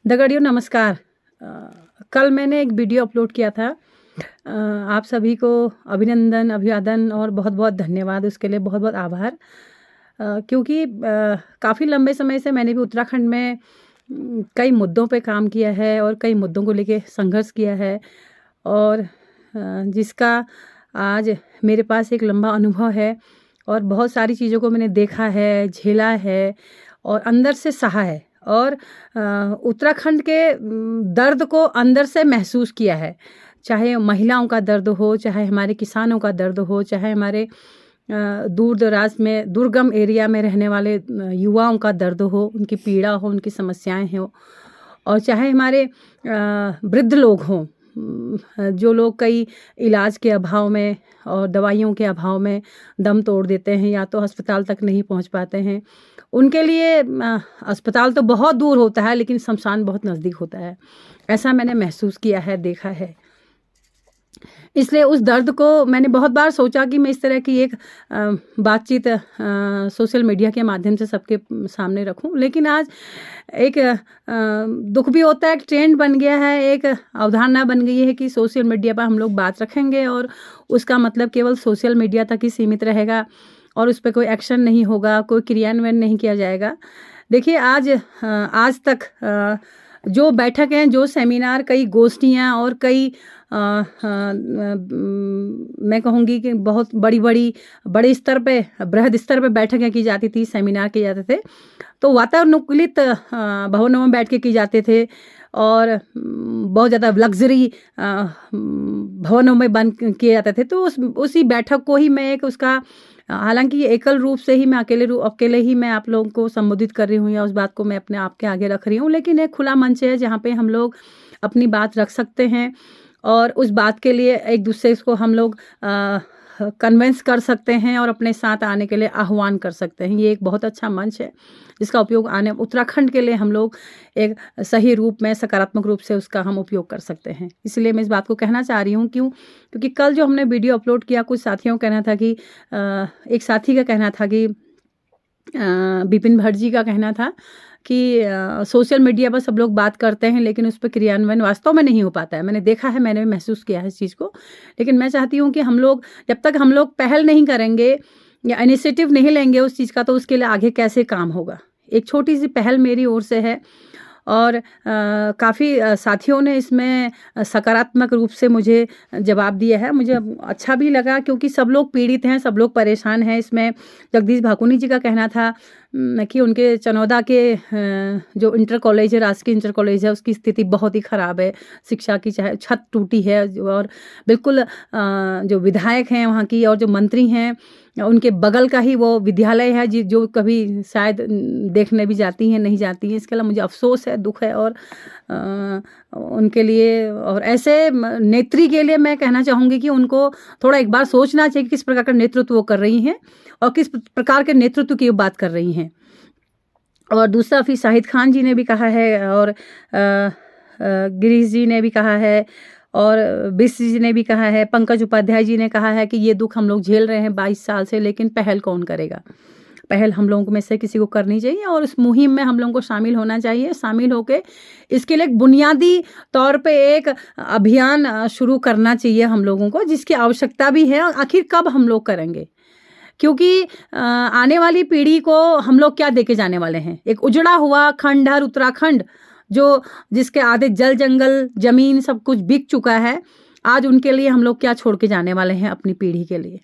दगड़ियों नमस्कार। कल मैंने एक वीडियो अपलोड किया था। आप सभी को अभिनंदन, अभिवादन और बहुत-बहुत धन्यवाद, उसके लिए बहुत-बहुत आभार। क्योंकि काफ़ी लंबे समय से मैंने भी उत्तराखंड में कई मुद्दों पे काम किया है और कई मुद्दों को लेके संघर्ष किया है और जिसका आज मेरे पास एक लंबा अनुभव है और बहुत सारी चीज़ों को मैंने देखा है, झेला है और अंदर से सहा है और उत्तराखंड के दर्द को अंदर से महसूस किया है। चाहे महिलाओं का दर्द हो, चाहे हमारे किसानों का दर्द हो, चाहे हमारे दूर-दराज में दुर्गम एरिया में रहने वाले युवाओं का दर्द हो, उनकी पीड़ा हो, उनकी समस्याएँ हों और चाहे हमारे वृद्ध लोग हों, जो लोग कई इलाज के अभाव में और दवाइयों के अभाव में दम तोड़ देते हैं या तो अस्पताल तक नहीं पहुंच पाते हैं। उनके लिए अस्पताल तो बहुत दूर होता है लेकिन शमशान बहुत नज़दीक होता है। ऐसा मैंने महसूस किया है, देखा है। इसलिए उस दर्द को मैंने बहुत बार सोचा कि मैं इस तरह की एक बातचीत सोशल मीडिया के माध्यम से सबके सामने रखूं, लेकिन आज एक दुख भी होता है। एक ट्रेंड बन गया है, एक अवधारणा बन गई है कि सोशल मीडिया पर हम लोग बात रखेंगे और उसका मतलब केवल सोशल मीडिया तक ही सीमित रहेगा और उस पर कोई एक्शन नहीं होगा, कोई क्रियान्वयन नहीं किया जाएगा। देखिए आज तक जो बैठकें, जो सेमिनार, कई गोष्ठियाँ और कई मैं कहूँगी कि बहुत बड़े स्तर पे, बृहद स्तर पे बैठकें की जाती थी, सेमिनार किए जाते थे। तो वातानुकूलित भवनों में बैठ के की जाते थे और बहुत ज़्यादा लग्ज़री भवनों में बंद किए जाते थे। तो उसी बैठक को ही मैं एक उसका, हालाँकि एकल रूप से ही मैं अकेले ही मैं आप लोगों को संबोधित कर रही हूँ या उस बात को मैं अपने आप के आगे रख रही हूँ, लेकिन एक खुला मंच है जहाँ पे हम लोग अपनी बात रख सकते हैं और उस बात के लिए एक दूसरे को हम लोग कन्विंस कर सकते हैं और अपने साथ आने के लिए आह्वान कर सकते हैं। ये एक बहुत अच्छा मंच है जिसका उपयोग उत्तराखंड के लिए हम लोग एक सही रूप में, सकारात्मक रूप से उसका हम उपयोग कर सकते हैं। इसलिए मैं इस बात को कहना चाह रही हूँ। क्योंकि कल जो हमने वीडियो अपलोड किया, कुछ साथियों का कहना था कि एक साथी का कहना था कि विपिन भट्ट जी का कहना था कि सोशल मीडिया पर सब लोग बात करते हैं लेकिन उस पर क्रियान्वयन वास्तव में नहीं हो पाता है। मैंने देखा है, मैंने महसूस किया है इस चीज़ को। लेकिन मैं चाहती हूँ कि हम लोग, जब तक हम लोग पहल नहीं करेंगे या इनिशिएटिव नहीं लेंगे उस चीज़ का, तो उसके लिए आगे कैसे काम होगा। एक छोटी सी पहल मेरी ओर से है और काफ़ी साथियों ने इसमें सकारात्मक रूप से मुझे जवाब दिया है। मुझे अच्छा भी लगा क्योंकि सब लोग पीड़ित हैं, सब लोग परेशान हैं। इसमें जगदीश भाकुनी जी का कहना था कि उनके चनौदा के जो इंटर कॉलेज है, राजकीय इंटर कॉलेज है, उसकी स्थिति बहुत ही ख़राब है। शिक्षा की चाहे छत टूटी है और बिल्कुल जो विधायक हैं वहाँ की और जो मंत्री हैं, उनके बगल का ही वो विद्यालय है जो कभी शायद देखने भी जाती हैं, नहीं जाती हैं। इसके अलावा मुझे अफ़सोस है, दुख है और उनके लिए और ऐसे नेत्री के लिए मैं कहना चाहूँगी कि उनको थोड़ा एक बार सोचना चाहिए कि किस प्रकार का नेतृत्व वो कर रही हैं और किस प्रकार के नेतृत्व की वो बात कर रही हैं। और दूसरा फिर शाहिद खान जी ने भी कहा है और गिरीश जी ने भी कहा है और बिस्सी जी ने भी कहा है, पंकज उपाध्याय जी ने कहा है कि ये दुख हम लोग झेल रहे हैं 22 साल से, लेकिन पहल कौन करेगा। पहल हम लोगों में से किसी को करनी चाहिए और उस मुहिम में हम लोगों को शामिल होना चाहिए। शामिल होकर इसके लिए एक बुनियादी तौर पे एक अभियान शुरू करना चाहिए हम लोगों को, जिसकी आवश्यकता भी है। और आखिर कब हम लोग करेंगे, क्योंकि आने वाली पीढ़ी को हम लोग क्या देके जाने वाले हैं। एक उजड़ा हुआ खंडहर उत्तराखंड जिसके आधे जल जंगल जमीन सब कुछ बिक चुका है। आज उनके लिए हम लोग क्या छोड़ के जाने वाले हैं अपनी पीढ़ी के लिए।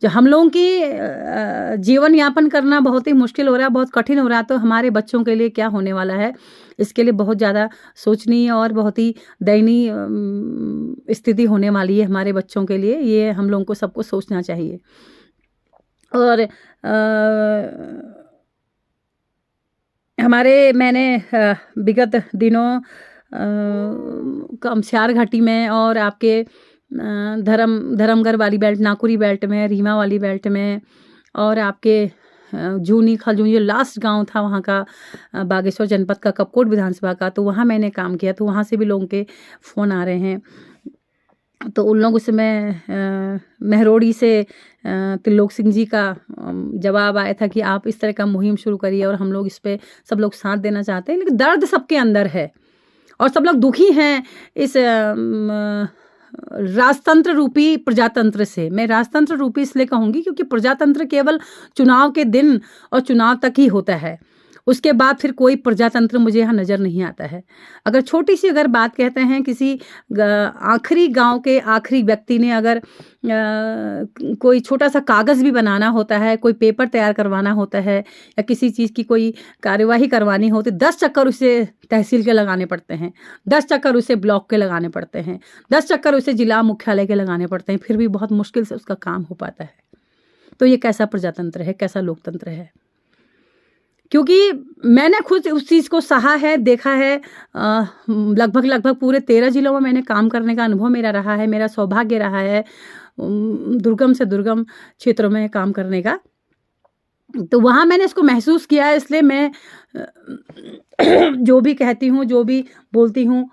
जो हम लोगों की जीवन यापन करना बहुत ही मुश्किल हो रहा है, बहुत कठिन हो रहा है, तो हमारे बच्चों के लिए क्या होने वाला है, इसके लिए बहुत ज़्यादा सोचनीय और बहुत ही दयनीय स्थिति होने वाली है हमारे बच्चों के लिए। ये हम लोगों को सबको सोचना चाहिए। और मैंने विगत दिनों कमस्यार घाटी में और आपके धर्मगढ़ वाली बेल्ट, नाकुरी बेल्ट में, रीमा वाली बेल्ट में और आपके जूनी खलजूनी, जो लास्ट गांव था वहाँ का बागेश्वर जनपद का कपकोट विधानसभा का, तो वहाँ मैंने काम किया। तो वहाँ से भी लोगों के फ़ोन आ रहे हैं। तो उन लोगों से मैं महरोड़ी से त्रिलोक सिंह जी का जवाब आया था कि आप इस तरह का मुहिम शुरू करिए और हम लोग इस पे सब लोग साथ देना चाहते हैं। लेकिन दर्द सबके अंदर है। और सब लोग दुखी हैं इस राजतंत्र रूपी प्रजातंत्र से। मैं राजतंत्र रूपी इसलिए कहूँगी क्योंकि प्रजातंत्र केवल चुनाव के दिन और चुनाव तक ही होता है, उसके बाद फिर कोई प्रजातंत्र मुझे यहाँ नज़र नहीं आता है। अगर छोटी सी अगर बात कहते हैं, किसी आखिरी गांव के आखिरी व्यक्ति ने अगर कोई छोटा सा कागज़ भी बनाना होता है, कोई पेपर तैयार करवाना होता है या किसी चीज़ की कोई कार्यवाही करवानी होती, 10 चक्कर उसे तहसील के लगाने पड़ते हैं, 10 चक्कर उसे ब्लॉक के लगाने पड़ते हैं, 10 चक्कर उसे जिला मुख्यालय के लगाने पड़ते हैं, फिर भी बहुत मुश्किल से उसका काम हो पाता है। तो ये कैसा प्रजातंत्र है, कैसा लोकतंत्र है? क्योंकि मैंने खुद उस चीज़ को सहा है, देखा है। लगभग पूरे 13 जिलों में मैंने काम करने का अनुभव मेरा रहा है, मेरा सौभाग्य रहा है दुर्गम से दुर्गम क्षेत्रों में काम करने का। तो वहाँ मैंने इसको महसूस किया है, इसलिए मैं जो भी कहती हूँ, जो भी बोलती हूँ,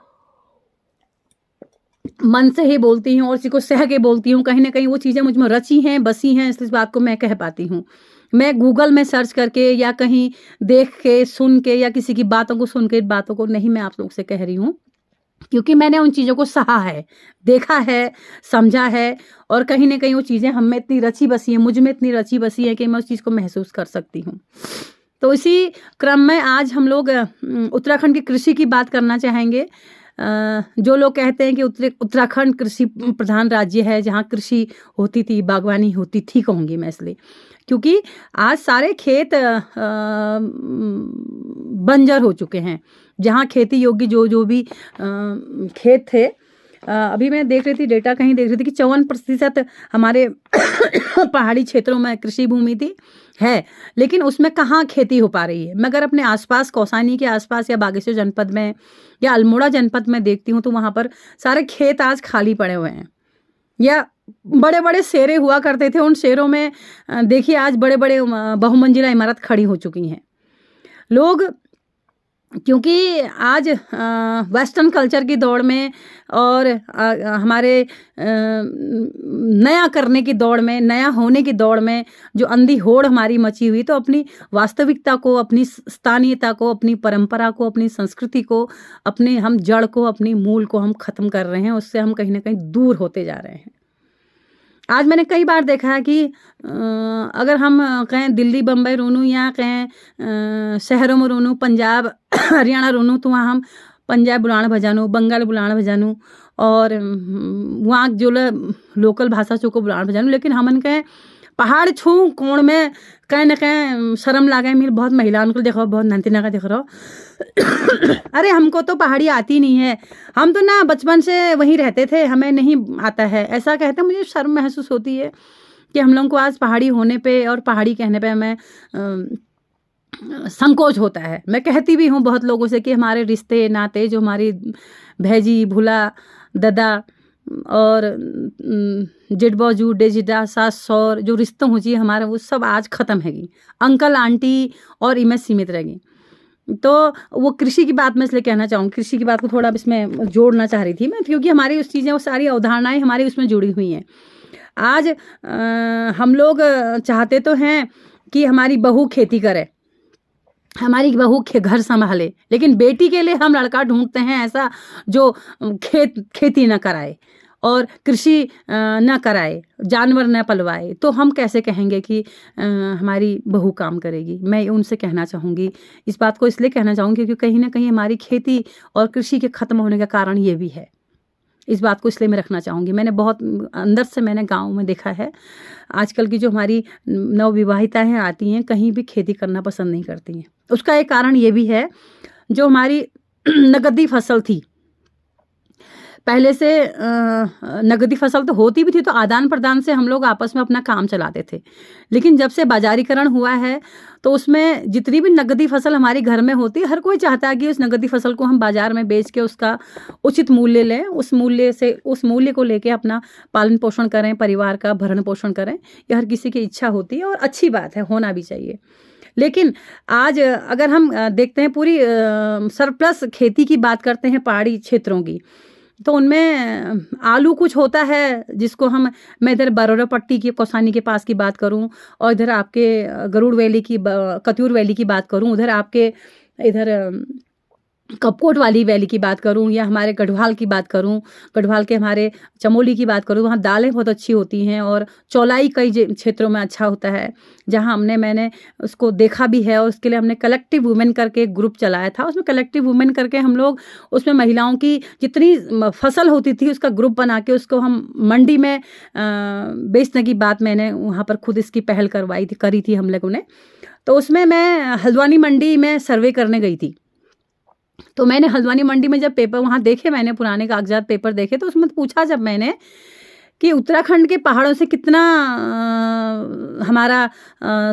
मन से ही बोलती हूँ और इसी को सह के बोलती हूँ। कहीं ना कहीं वो चीज़ें मुझ में रची हैं, बसी हैं, इस बात को मैं कह पाती हूँ। मैं गूगल में सर्च करके या कहीं देख के, सुन के या किसी की बातों को सुन के बातों को नहीं मैं आप लोग से कह रही हूँ, क्योंकि मैंने उन चीज़ों को सहा है, देखा है, समझा है और कहीं ना कहीं वो चीज़ें हम में इतनी रची बसी हैं, मुझ में इतनी रची बसी है कि मैं उस चीज़ को महसूस कर सकती हूँ। तो इसी क्रम में आज हम लोग उत्तराखंड की कृषि की बात करना चाहेंगे। जो लोग कहते हैं कि उत्तराखंड कृषि प्रधान राज्य है, जहाँ कृषि होती थी, बागवानी होती थी, कहूँगी मैं इसलिए क्योंकि आज सारे खेत बंजर हो चुके हैं। जहाँ खेती योग्य जो भी खेत थे, अभी मैं देख रही थी डेटा, कहीं देख रही थी कि 54% हमारे पहाड़ी क्षेत्रों में कृषि भूमि थी है, लेकिन उसमें कहाँ खेती हो पा रही है। मैं अगर अपने आसपास, कौसानी के आसपास या बागेश्वर जनपद में या अल्मोड़ा जनपद में देखती हूँ तो वहाँ पर सारे खेत आज खाली पड़े हुए हैं। या बड़े बड़े शेरे हुआ करते थे, उन शेरों में देखिए आज बड़े बड़े बहुमंजिला इमारत खड़ी हो चुकी हैं। लोग क्योंकि आज वेस्टर्न कल्चर की दौड़ में और हमारे नया करने की दौड़ में, नया होने की दौड़ में जो अंधी होड़ हमारी मची हुई, तो अपनी वास्तविकता को, अपनी स्थानीयता को, अपनी परंपरा को, अपनी संस्कृति को, अपने हम जड़ को, अपनी मूल को हम ख़त्म कर रहे हैं। उससे हम कहीं ना कहीं दूर होते जा रहे हैं। आज मैंने कई बार देखा है कि अगर हम कहें दिल्ली बम्बई रोनू या कहें शहरों में रोनू, पंजाब हरियाणा रोनू, तो वहाँ हम पंजाब बुलाण भजानू, बंगाल बुलाण भजानू और वहाँ जो लोकल भाषा चो को बुलाण भजानू। लेकिन हमन कहें पहाड़ छू कोण में कहीं ना कहीं शर्म लागे। मिल बहुत महिलाओं को देखो, बहुत नंतिना का देख रहा हो अरे हमको तो पहाड़ी आती नहीं है, हम तो ना बचपन से वहीं रहते थे, हमें नहीं आता है, ऐसा कहते। मुझे शर्म महसूस होती है कि हम लोगों को आज पहाड़ी होने पे और पहाड़ी कहने पे हमें संकोच होता है। मैं कहती भी हूँ बहुत लोगों से कि हमारे रिश्ते नाते, जो हमारी भैजी, भूला, ददा और जिडबौजू, डेजिडा, सास सौर जो रिश्ते हो जी हमारा, वो सब आज ख़त्म हैगी। अंकल आंटी और इमें सीमित रहेगी। तो वो कृषि की बात मैं इसलिए कहना चाहूँगी, कृषि की बात को थोड़ा इसमें जोड़ना चाह रही थी मैं, क्योंकि हमारी उस चीज़ें, वो सारी अवधारणाएं हमारी उसमें जुड़ी हुई हैं। आज हम लोग चाहते तो हैं कि हमारी बहू खेती करे, हमारी बहू घर संभाले, लेकिन बेटी के लिए हम लड़का ढूंढते हैं ऐसा जो खेती न कराए और कृषि न कराए, जानवर न पलवाए। तो हम कैसे कहेंगे कि हमारी बहू काम करेगी? मैं उनसे कहना चाहूँगी, इस बात को इसलिए कहना चाहूँगी क्योंकि कहीं ना कहीं हमारी खेती और कृषि के ख़त्म होने का कारण ये भी है। इस बात को इसलिए मैं रखना चाहूँगी। मैंने बहुत अंदर से मैंने गाँव में देखा है, आजकल की जो हमारी नवविवाहिताएँ आती हैं, कहीं भी खेती करना पसंद नहीं करती हैं। उसका एक कारण ये भी है, जो हमारी नगदी फसल थी पहले से, नगदी फसल तो होती भी थी, तो आदान प्रदान से हम लोग आपस में अपना काम चलाते थे। लेकिन जब से बाजारीकरण हुआ है, तो उसमें जितनी भी नगदी फसल हमारी घर में होती है, हर कोई चाहता है कि उस नगदी फसल को हम बाजार में बेच के उसका उचित मूल्य लें, उस मूल्य को लेके अपना पालन पोषण करें, परिवार का भरण पोषण करें। यह हर किसी की इच्छा होती है और अच्छी बात है, होना भी चाहिए। लेकिन आज अगर हम देखते हैं पूरी सरप्लस खेती की बात करते हैं पहाड़ी क्षेत्रों की, तो उनमें आलू कुछ होता है जिसको मैं इधर बरोरा पट्टी की, कौसानी के पास की बात करूं, और इधर आपके गरुड़ वैली की, कत्यूर वैली की बात करूं, उधर आपके इधर कपकोट वाली वैली की बात करूं या हमारे गढ़वाल की बात करूं, गढ़वाल के हमारे चमोली की बात करूं, वहाँ दालें बहुत अच्छी होती हैं और चौलाई कई क्षेत्रों में अच्छा होता है, जहाँ मैंने उसको देखा भी है। और उसके लिए हमने कलेक्टिव वुमेन करके एक ग्रुप चलाया था। उसमें कलेक्टिव वुमेन करके हम लोग उसमें महिलाओं की जितनी फसल होती थी उसका ग्रुप बना के उसको हम मंडी में बेचने की बात मैंने वहाँ पर खुद इसकी पहल करी थी हम लोगों ने। तो उसमें मैं हल्द्वानी मंडी में सर्वे करने गई थी। तो मैंने हल्द्वानी मंडी में जब पेपर वहाँ देखे, मैंने पुराने कागजात पेपर देखे, तो उसमें पूछा जब मैंने कि उत्तराखंड के पहाड़ों से कितना हमारा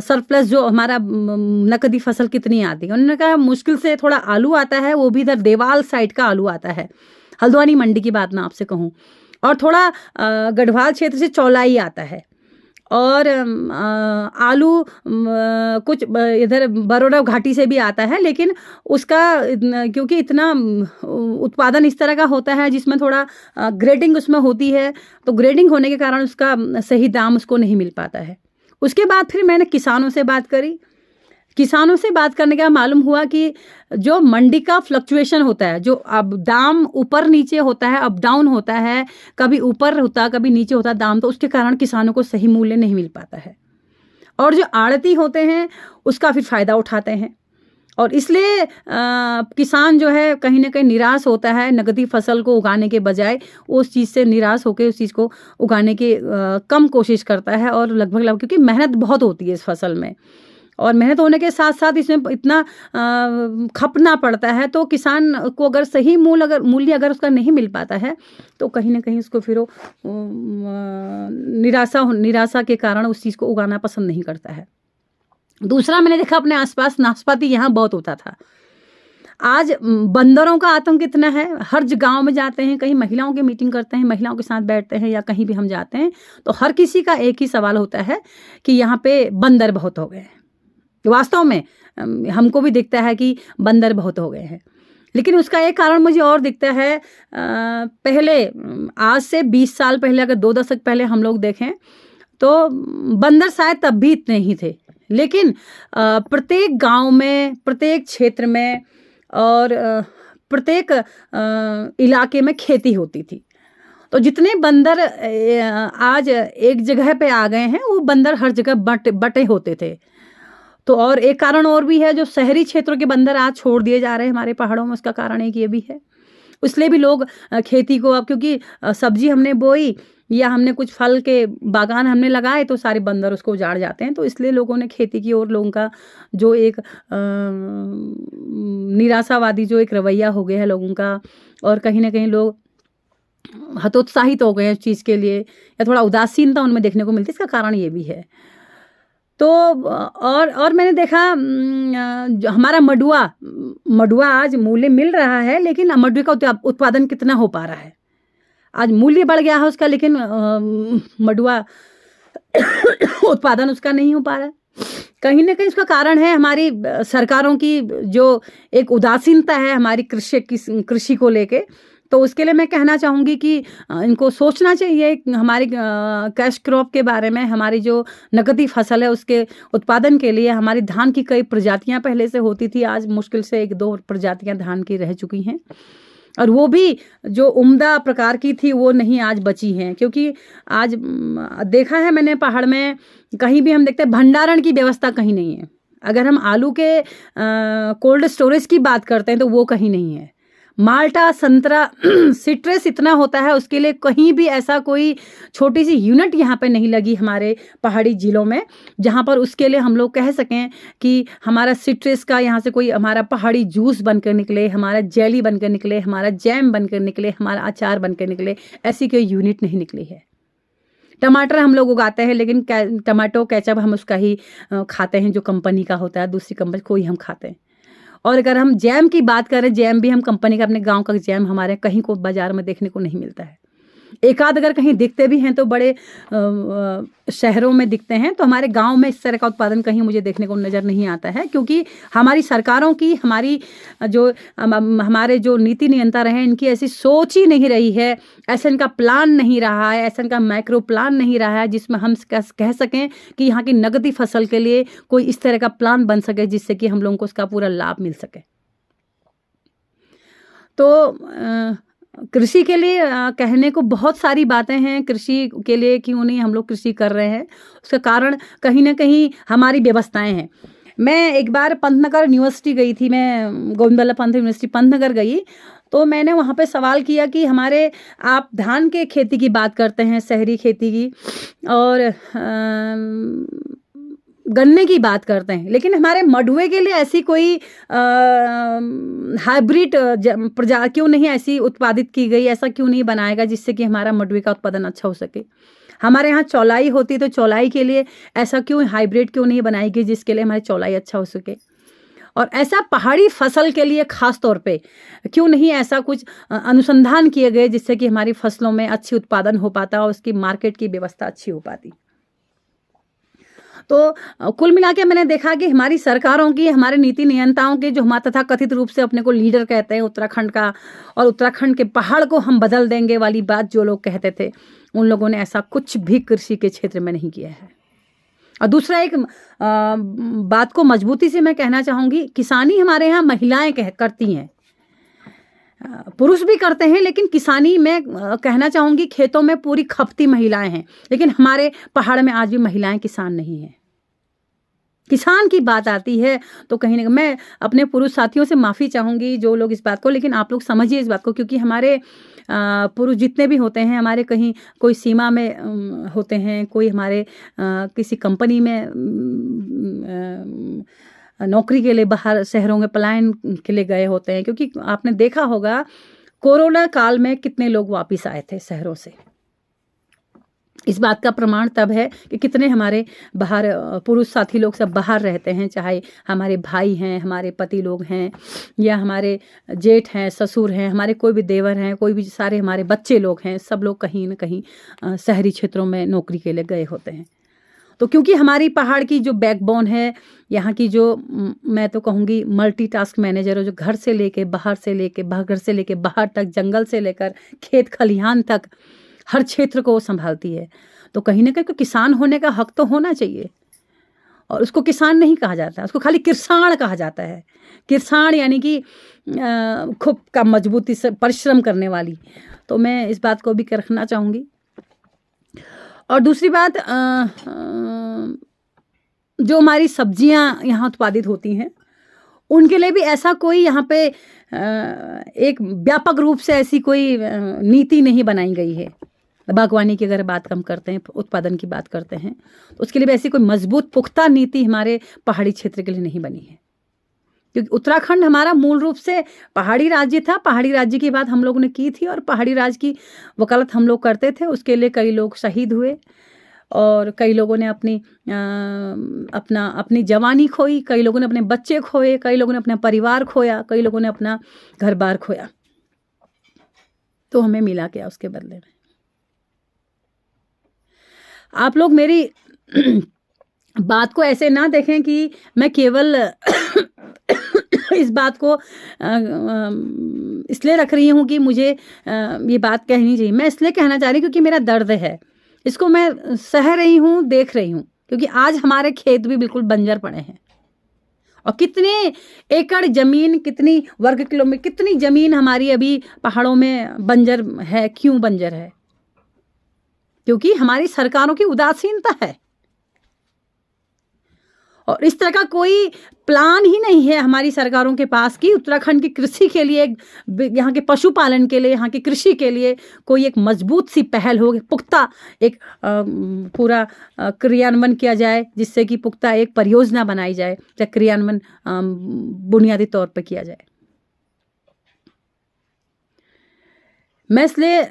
सरप्लस जो हमारा नकदी फसल कितनी आती है। उन्होंने कहा मुश्किल से थोड़ा आलू आता है, वो भी इधर देवाल साइड का आलू आता है, हल्द्वानी मंडी की बात मैं आपसे कहूँ, और थोड़ा गढ़वाल क्षेत्र से चौलाई आता है, और आलू कुछ इधर बरोड़ा घाटी से भी आता है। लेकिन उसका क्योंकि इतना उत्पादन इस तरह का होता है जिसमें थोड़ा ग्रेडिंग उसमें होती है, तो ग्रेडिंग होने के कारण उसका सही दाम उसको नहीं मिल पाता है। उसके बाद फिर मैंने किसानों से बात करी। किसानों से बात करने का मालूम हुआ कि जो मंडी का फ्लक्चुएशन होता है, जो अब दाम ऊपर नीचे होता है, अप डाउन होता है, कभी ऊपर होता कभी नीचे होता दाम, तो उसके कारण किसानों को सही मूल्य नहीं मिल पाता है। और जो आड़ती होते हैं उसका फिर फ़ायदा उठाते हैं, और इसलिए किसान जो है कहीं ना कहीं निराश होता है। नगदी फसल को उगाने के बजाय उस चीज़ से निराश होकर उस चीज़ को उगाने की कम कोशिश करता है, और लगभग क्योंकि मेहनत बहुत होती है इस फसल में, और मेहनत होने के साथ साथ इसमें इतना खपना पड़ता है, तो किसान को अगर सही मूल्य अगर उसका नहीं मिल पाता है तो कहीं ना कहीं उसको फिर वो निराशा के कारण उस चीज़ को उगाना पसंद नहीं करता है। दूसरा, मैंने देखा अपने आसपास नाशपाती यहाँ बहुत होता था। आज बंदरों का आतंक कितना है। हर गांव में जाते हैं, कहीं महिलाओं की मीटिंग करते हैं, महिलाओं के साथ बैठते हैं, या कहीं भी हम जाते हैं तो हर किसी का एक ही सवाल होता है कि यहाँ पे बंदर बहुत हो गए हैं। वास्तव में हमको भी दिखता है कि बंदर बहुत हो गए हैं, लेकिन उसका एक कारण मुझे और दिखता है। पहले आज से 20 साल पहले, अगर 2 दशक पहले हम लोग देखें तो बंदर शायद तब भी इतने ही थे, लेकिन प्रत्येक गांव में, प्रत्येक क्षेत्र में और प्रत्येक इलाके में खेती होती थी। तो जितने बंदर आज एक जगह पे आ गए हैं, वो बंदर हर जगह बटे होते थे। तो और एक कारण और भी है, जो शहरी क्षेत्रों के बंदर आज छोड़ दिए जा रहे हैं हमारे पहाड़ों में, उसका कारण एक ये भी है। इसलिए भी लोग खेती को अब, क्योंकि सब्जी हमने बोई या हमने कुछ फल के बागान हमने लगाए, तो सारे बंदर उसको उजाड़ जाते हैं। तो इसलिए लोगों ने खेती की ओर, लोगों का जो एक निराशावादी जो एक रवैया हो गया है लोगों का, और कहीं ना कहीं लोग हतोत्साहित हो गए हैं उस चीज़ के लिए, या थोड़ा उदासीनता उनमें देखने को मिलती है। इसका कारण ये भी है। तो और मैंने देखा हमारा मडुआ आज मूल्य मिल रहा है, लेकिन मडुए का उत्पादन कितना हो पा रहा है। आज मूल्य बढ़ गया है उसका, लेकिन मडुआ उत्पादन उसका नहीं हो पा रहा है। कहीं ना कहीं उसका कारण है हमारी सरकारों की जो एक उदासीनता है हमारी कृषि को लेके। तो उसके लिए मैं कहना चाहूँगी कि इनको सोचना चाहिए हमारी कैश क्रॉप के बारे में। हमारी जो नकदी फसल है उसके उत्पादन के लिए हमारी धान की कई प्रजातियां पहले से होती थी, आज मुश्किल से 1-2 प्रजातियां धान की रह चुकी हैं, और वो भी जो उम्दा प्रकार की थी वो नहीं आज बची हैं। क्योंकि आज देखा है मैंने पहाड़ में कहीं भी हम देखते हैं भंडारण की व्यवस्था कहीं नहीं है। अगर हम आलू के कोल्ड स्टोरेज की बात करते हैं तो वो कहीं नहीं है। माल्टा, संतरा, सिट्रस इतना होता है, उसके लिए कहीं भी ऐसा कोई छोटी सी यूनिट यहाँ पे नहीं लगी हमारे पहाड़ी जिलों में, जहाँ पर उसके लिए हम लोग कह सकें कि हमारा सिट्रस का यहाँ से कोई हमारा पहाड़ी जूस बनकर निकले, हमारा जेली बनकर निकले, हमारा जैम बनकर निकले, हमारा अचार बनकर निकले, ऐसी कोई यूनिट नहीं निकली है। टमाटर हम लोग उगाते हैं, लेकिन टमाटो केचप हम उसका ही खाते हैं जो कंपनी का होता है, दूसरी कंपनी कोई हम खाते हैं। और अगर हम जैम की बात करें, जैम भी हम कंपनी का, अपने गांव का जैम हमारे कहीं को बाजार में देखने को नहीं मिलता है। एक आध अगर कहीं दिखते भी हैं तो बड़े शहरों में दिखते हैं। तो हमारे गांव में इस तरह का उत्पादन कहीं मुझे देखने को नज़र नहीं आता है, क्योंकि हमारी सरकारों की, हमारी जो हमारे जो नीति नियंता रहे, इनकी ऐसी सोच ही नहीं रही है, ऐसा इनका प्लान नहीं रहा है, ऐसा इनका माइक्रो प्लान नहीं रहा है जिसमें हम कह सकें कि यहाँ की नगदी फसल के लिए कोई इस तरह का प्लान बन सके जिससे कि हम लोगों को उसका पूरा लाभ मिल सके। तो कृषि के लिए कहने को बहुत सारी बातें हैं। कृषि के लिए क्यों नहीं हम लोग कृषि कर रहे हैं, उसका कारण कहीं ना कहीं हमारी व्यवस्थाएं हैं। मैं एक बार पंतनगर यूनिवर्सिटी गई थी, मैं गोविंद वल्लभ पंत यूनिवर्सिटी पंतनगर गई, तो मैंने वहाँ पे सवाल किया कि हमारे आप धान के खेती की बात करते हैं, शहरी खेती की, और गन्ने की बात करते हैं, लेकिन हमारे मडुए के लिए ऐसी कोई हाइब्रिड प्रजा क्यों नहीं ऐसी उत्पादित की गई, ऐसा क्यों नहीं बनाएगा जिससे कि हमारा मडुए का उत्पादन अच्छा हो सके। हमारे यहाँ चौलाई होती तो चौलाई के लिए ऐसा क्यों हाइब्रिड क्यों नहीं बनाई गई जिसके लिए हमारी चौलाई अच्छा हो सके। और ऐसा पहाड़ी फसल के लिए खास तौर पे क्यों नहीं ऐसा कुछ अनुसंधान किए गए जिससे कि हमारी फसलों में अच्छी उत्पादन हो पाता और उसकी मार्केट की व्यवस्था अच्छी हो पाती। तो कुल मिला के मैंने देखा कि हमारी सरकारों की, हमारे नीति नियंताओं के जो हमारा तथा कथित रूप से अपने को लीडर कहते हैं उत्तराखंड का, और उत्तराखंड के पहाड़ को हम बदल देंगे वाली बात जो लोग कहते थे, उन लोगों ने ऐसा कुछ भी कृषि के क्षेत्र में नहीं किया है। और दूसरा एक बात को मजबूती से मैं कहना चाहूँगी, किसानी हमारे यहाँ महिलाएं करती हैं, पुरुष भी करते हैं, लेकिन किसानी में कहना चाहूँगी खेतों में पूरी खपती महिलाएं हैं, लेकिन हमारे पहाड़ में आज भी महिलाएं किसान नहीं हैं। किसान की बात आती है तो कहीं ना, मैं अपने पुरुष साथियों से माफ़ी चाहूँगी जो लोग इस बात को, लेकिन आप लोग समझिए इस बात को, क्योंकि हमारे पुरुष जितने भी होते हैं, हमारे कहीं कोई सीमा में होते हैं, कोई हमारे किसी कंपनी में नौकरी के लिए बाहर शहरों में पलायन के लिए गए होते हैं, क्योंकि आपने देखा होगा कोरोना काल में कितने लोग वापस आए थे शहरों से। इस बात का प्रमाण तब है कि कितने हमारे बाहर पुरुष साथी लोग सब बाहर रहते हैं, चाहे हमारे भाई हैं, हमारे पति लोग हैं, या हमारे जेठ हैं, ससुर हैं, हमारे कोई भी देवर हैं, कोई भी सारे हमारे बच्चे लोग हैं, सब लोग कहीं न कहीं शहरी क्षेत्रों में नौकरी के लिए गए होते हैं। तो क्योंकि हमारी पहाड़ की जो बैकबोन है, यहाँ की जो मैं तो कहूँगी मल्टीटास्क मैनेजर है, जो घर से लेके बाहर से लेके घर से लेके बाहर तक, जंगल से लेकर खेत खलिहान तक हर क्षेत्र को संभालती है, तो कहीं ना कहीं किसान होने का हक तो होना चाहिए। और उसको किसान नहीं कहा जाता, उसको खाली किरसाण कहा जाता है। किरसाण यानी कि खूब का मजबूती से परिश्रम करने वाली। तो मैं इस बात को भी रखना चाहूँगी। और दूसरी बात, जो हमारी सब्जियां यहाँ उत्पादित होती हैं, उनके लिए भी ऐसा कोई यहाँ पे एक व्यापक रूप से ऐसी कोई नीति नहीं बनाई गई है। बागवानी की अगर बात हम करते हैं, उत्पादन की बात करते हैं, तो उसके लिए भी ऐसी कोई मजबूत पुख्ता नीति हमारे पहाड़ी क्षेत्र के लिए नहीं बनी है। क्योंकि उत्तराखंड हमारा मूल रूप से पहाड़ी राज्य था। पहाड़ी राज्य की बात हम लोगों ने की थी और पहाड़ी राज्य की वकालत हम लोग करते थे। उसके लिए कई लोग शहीद हुए और कई लोगों ने अपनी जवानी खोई, कई लोगों ने अपने बच्चे खोए, कई लोगों ने अपना परिवार खोया, कई लोगों ने अपना घर बार खोया। तो हमें मिला क्या उसके बदले में? आप लोग मेरी बात को ऐसे ना देखें कि मैं केवल इस बात को इसलिए रख रही हूँ कि मुझे ये बात कहनी चाहिए। मैं इसलिए कहना चाह रही हूँ क्योंकि मेरा दर्द है, इसको मैं सह रही हूँ, देख रही हूँ। क्योंकि आज हमारे खेत भी बिल्कुल बंजर पड़े हैं और कितने एकड़ जमीन, कितनी वर्ग किलोमीटर, कितनी जमीन हमारी अभी पहाड़ों में बंजर है। क्यों बंजर है? क्योंकि हमारी सरकारों की उदासीनता है और इस तरह का कोई प्लान ही नहीं है हमारी सरकारों के पास कि उत्तराखंड की कृषि के लिए, यहाँ के पशुपालन के लिए, यहाँ की कृषि के लिए कोई एक मजबूत सी पहल हो, पुख्ता एक पूरा क्रियान्वयन किया जाए, जिससे कि पुख्ता एक परियोजना बनाई जाए, या क्रियान्वयन बुनियादी तौर पर किया जाए। मैं इसलिए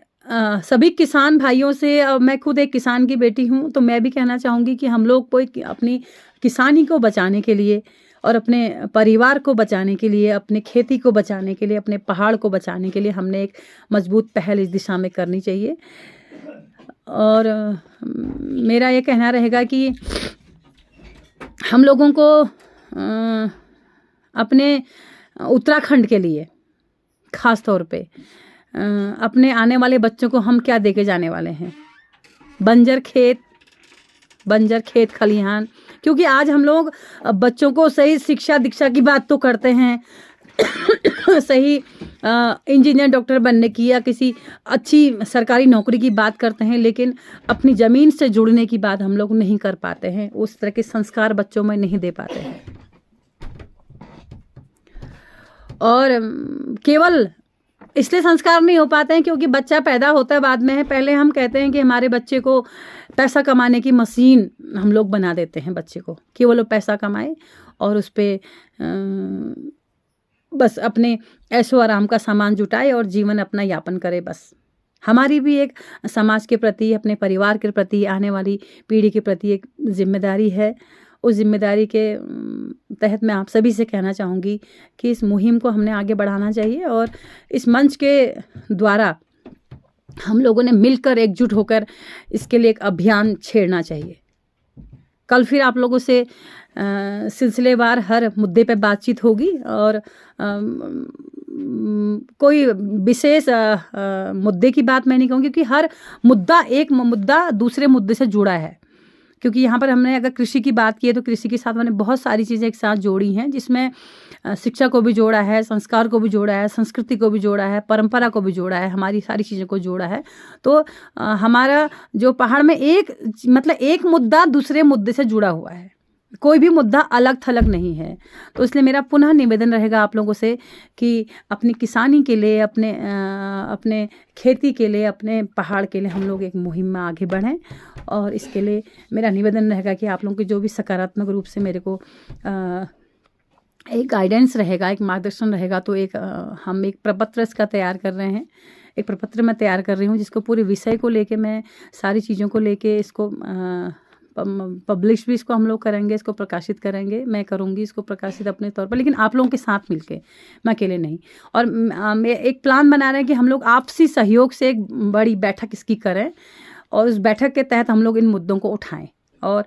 सभी किसान भाइयों से, मैं खुद एक किसान की बेटी हूँ, तो मैं भी कहना चाहूँगी कि हम लोग कोई अपनी किसानी को बचाने के लिए और अपने परिवार को बचाने के लिए, अपने खेती को बचाने के लिए, अपने पहाड़ को बचाने के लिए हमने एक मजबूत पहल इस दिशा में करनी चाहिए। और मेरा ये कहना रहेगा कि हम लोगों को अपने उत्तराखंड के लिए ख़ास तौर पे अपने आने वाले बच्चों को हम क्या देके जाने वाले हैं? बंजर खेत खलिहान। क्योंकि आज हम लोग बच्चों को सही शिक्षा दीक्षा की बात तो करते हैं, सही इंजीनियर डॉक्टर बनने की या किसी अच्छी सरकारी नौकरी की बात करते हैं, लेकिन अपनी ज़मीन से जुड़ने की बात हम लोग नहीं कर पाते हैं, उस तरह के संस्कार बच्चों में नहीं दे पाते हैं। और केवल इसलिए संस्कार नहीं हो पाते हैं क्योंकि बच्चा पैदा होता है बाद में है। पहले हम कहते हैं कि हमारे बच्चे को पैसा कमाने की मशीन हम लोग बना देते हैं बच्चे को, कि वो लोग पैसा कमाए और उस पे बस अपने ऐशो आराम का सामान जुटाए और जीवन अपना यापन करे बस। हमारी भी एक समाज के प्रति, अपने परिवार के प्रति, आने वाली पीढ़ी के प्रति एक जिम्मेदारी है। उस जिम्मेदारी के तहत मैं आप सभी से कहना चाहूँगी कि इस मुहिम को हमने आगे बढ़ाना चाहिए और इस मंच के द्वारा हम लोगों ने मिलकर एकजुट होकर इसके लिए एक अभियान छेड़ना चाहिए। कल फिर आप लोगों से सिलसिलेवार हर मुद्दे पे बातचीत होगी और कोई विशेष मुद्दे की बात मैं नहीं कहूँगी क्योंकि हर मुद्दा एक मुद्दा दूसरे मुद्दे से जुड़ा है। क्योंकि यहाँ पर हमने अगर कृषि की बात की है तो कृषि के साथ मैंने बहुत सारी चीज़ें एक साथ जोड़ी हैं, जिसमें शिक्षा को भी जोड़ा है, संस्कार को भी जोड़ा है, संस्कृति को भी जोड़ा है, परंपरा को भी जोड़ा है, हमारी सारी चीज़ों को जोड़ा है। तो हमारा जो पहाड़ में एक मुद्दा दूसरे मुद्दे से जुड़ा हुआ है, कोई भी मुद्दा अलग थलग नहीं है। तो इसलिए मेरा पुनः निवेदन रहेगा आप लोगों से कि अपनी किसानी के लिए, अपने खेती के लिए, अपने पहाड़ के लिए हम लोग एक मुहिम में आगे बढ़ें। और इसके लिए मेरा निवेदन रहेगा कि आप लोगों की जो भी सकारात्मक रूप से मेरे को एक गाइडेंस रहेगा, एक मार्गदर्शन रहेगा, तो हम एक प्रपत्र इसका तैयार कर रहे हैं। एक प्रपत्र मैं तैयार कर रही हूँ जिसको पूरे विषय को लेके, मैं सारी चीज़ों को लेके इसको पब्लिश भी इसको हम लोग करेंगे, इसको प्रकाशित करेंगे। मैं करूँगी इसको प्रकाशित अपने तौर पर, लेकिन आप लोगों के साथ मिलके, मैं अकेले नहीं। और एक प्लान बना रहे हैं कि हम लोग आपसी सहयोग से एक बड़ी बैठक इसकी करें और उस बैठक के तहत हम लोग इन मुद्दों को उठाएं। और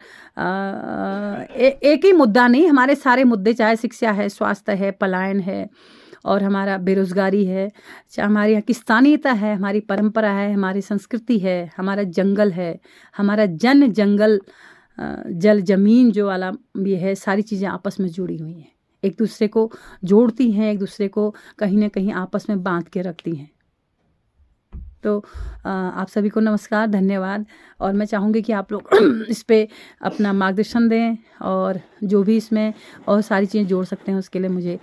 एक ही मुद्दा नहीं, हमारे सारे मुद्दे, चाहे शिक्षा है, स्वास्थ्य है, पलायन है और हमारा बेरोज़गारी है, चाहे हमारी यहाँ किस्तानीयता है, हमारी परंपरा है, हमारी संस्कृति है, हमारा जंगल है, हमारा जंगल जल ज़मीन जो वाला ये है, सारी चीज़ें आपस में जुड़ी हुई हैं, एक दूसरे को जोड़ती हैं, एक दूसरे को कहीं ना कहीं आपस में बांध के रखती हैं। तो आप सभी को नमस्कार, धन्यवाद। और मैं चाहूँगी कि आप लोग इस पे अपना मार्गदर्शन दें और जो भी इसमें और सारी चीज़ें जोड़ सकते हैं उसके लिए मुझे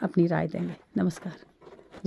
अपनी राय देंगे। नमस्कार।